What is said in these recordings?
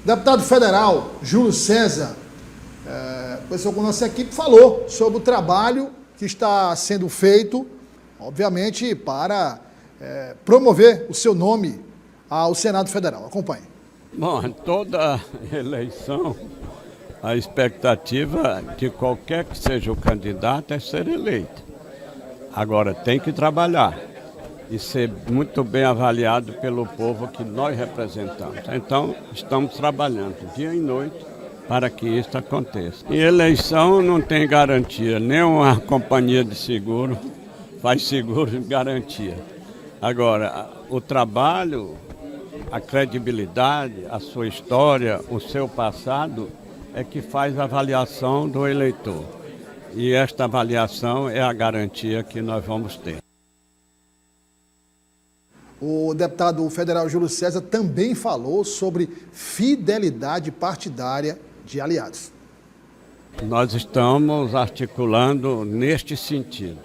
Deputado federal Júlio César, pessoa com nossa equipe, falou sobre o trabalho que está sendo feito, obviamente, para promover o seu nome ao Senado Federal. Acompanhe. Bom, toda eleição, a expectativa de qualquer que seja o candidato é ser eleito. Agora, tem que trabalhar e ser muito bem avaliado pelo povo que nós representamos. Então, estamos trabalhando dia e noite para que isso aconteça. E eleição não tem garantia, nenhuma companhia de seguro faz seguro de garantia. Agora, o trabalho, a credibilidade, a sua história, o seu passado é que faz a avaliação do eleitor. E esta avaliação é a garantia que nós vamos ter. O deputado federal Júlio César também falou sobre fidelidade partidária de aliados. Nós estamos articulando neste sentido.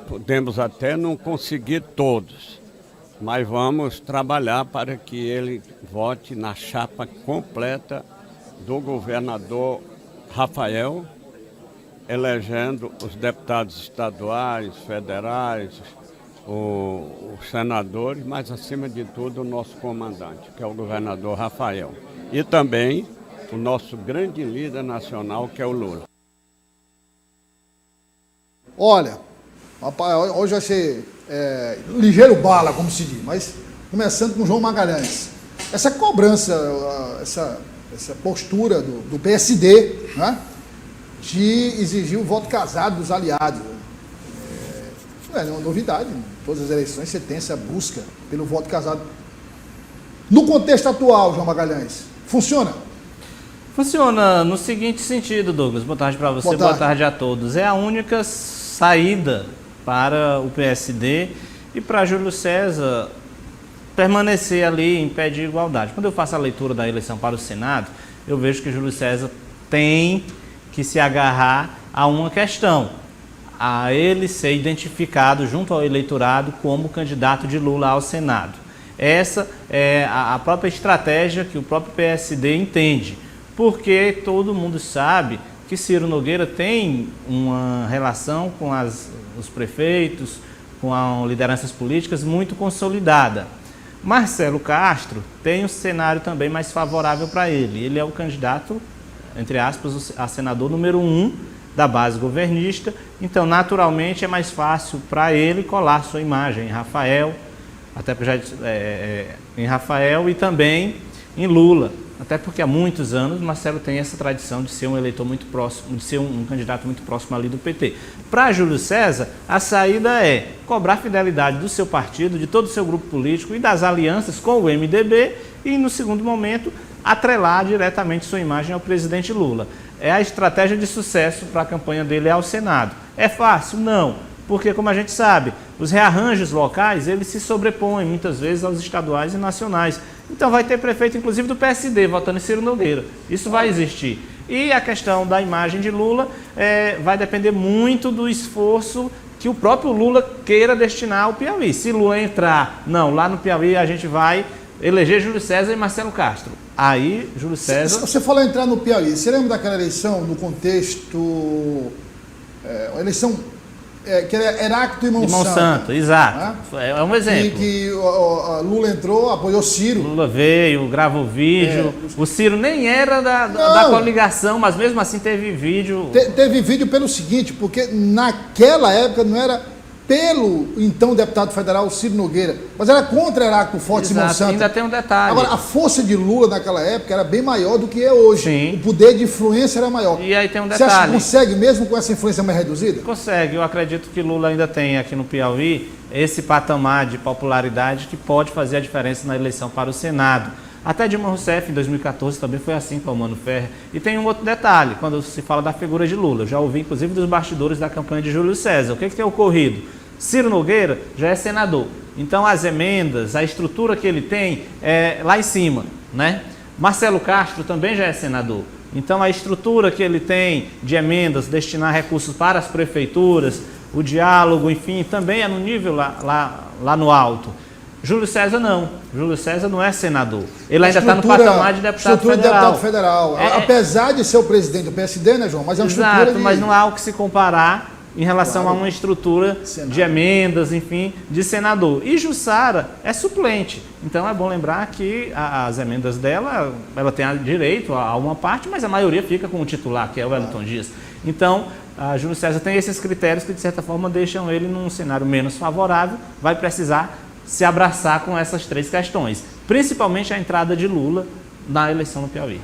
Podemos até não conseguir todos, mas vamos trabalhar para que ele vote na chapa completa do governador Rafael, elegendo os deputados estaduais, federais, os senadores, mas acima de tudo o nosso comandante, que é o governador Rafael. E também o nosso grande líder nacional, que é o Lula. Olha, rapaz, hoje vai ser ligeiro bala, como se diz, mas começando com João Magalhães. Essa cobrança, essa postura do PSD, né, de exigir o voto casado dos aliados. Não é nenhuma novidade, em todas as eleições você tem essa busca pelo voto casado. No contexto atual, João Magalhães, funciona? Funciona no seguinte sentido, Douglas. Boa tarde para você, boa tarde a todos. É a única saída para o PSD e para Júlio César permanecer ali em pé de igualdade. Quando eu faço a leitura da eleição para o Senado, eu vejo que Júlio César tem que se agarrar a uma questão, a ele ser identificado junto ao eleitorado como candidato de Lula ao Senado. Essa é a própria estratégia que o próprio PSD entende, porque todo mundo sabe que Ciro Nogueira tem uma relação com os prefeitos, com as lideranças políticas muito consolidada. Marcelo Castro tem um cenário também mais favorável para ele. Ele é o candidato, entre aspas, a senador número 1 da base governista, então naturalmente é mais fácil para ele colar sua imagem em Rafael, até porque já em Rafael e também em Lula. Até porque há muitos anos Marcelo tem essa tradição de ser um eleitor muito próximo, de ser um candidato muito próximo ali do PT. Para Júlio César, a saída é cobrar fidelidade do seu partido, de todo o seu grupo político e das alianças com o MDB e, no segundo momento, atrelar diretamente sua imagem ao presidente Lula. É a estratégia de sucesso para a campanha dele ao Senado. É fácil? Não. Porque, como a gente sabe, os rearranjos locais, eles se sobrepõem muitas vezes aos estaduais e nacionais. Então vai ter prefeito, inclusive, do PSD, votando em Ciro Nogueira. Isso vai existir. E a questão da imagem de Lula vai depender muito do esforço que o próprio Lula queira destinar ao Piauí. Se Lula entrar, não, lá no Piauí a gente vai eleger Júlio César e Marcelo Castro. Aí, Júlio César... Você falou entrar no Piauí. Você lembra daquela eleição, no contexto... a eleição... que era Heráclito e Monsanto, exato. Né? É um exemplo. Que Lula entrou, apoiou Ciro. Lula veio, gravou vídeo. O Ciro nem era da coligação, mas mesmo assim teve vídeo. Teve vídeo pelo seguinte, porque naquela época não era pelo então deputado federal Ciro Nogueira, mas era contra Heráclito Fortes e Monsanto. Ainda tem um detalhe. Agora, a força de Lula naquela época era bem maior do que é hoje. Sim. O poder de influência era maior. E aí tem um detalhe. Você acha que consegue mesmo com essa influência mais reduzida? Consegue. Eu acredito que Lula ainda tem aqui no Piauí esse patamar de popularidade que pode fazer a diferença na eleição para o Senado. Até Dilma Rousseff, em 2014, também foi assim com o Mano Ferrer. E tem um outro detalhe, quando se fala da figura de Lula. Eu já ouvi, inclusive, dos bastidores da campanha de Júlio César. O que tem ocorrido? Ciro Nogueira já é senador. Então, as emendas, a estrutura que ele tem é lá em cima, né? Marcelo Castro também já é senador. Então, a estrutura que ele tem de emendas, destinar recursos para as prefeituras, o diálogo, enfim, também é no nível lá no alto. Júlio César não. Júlio César não é senador. Ele ainda está no Estrutura- patamar de deputado estrutura de federal. deputado federal. Apesar de ser o presidente do PSD, né, João? Mas é uma Exato, estrutura de... mas não há o que se comparar em relação Claro. a uma estrutura Senado. de emendas, enfim, de senador. E Jussara é suplente. Então é bom lembrar que as emendas dela, ela tem direito a uma parte, mas a maioria fica com o titular, que é o Wellington Dias. Então, a Júlio César tem esses critérios que, de certa forma, deixam ele num cenário menos favorável. Vai precisar se abraçar com essas três questões, principalmente a entrada de Lula na eleição no Piauí.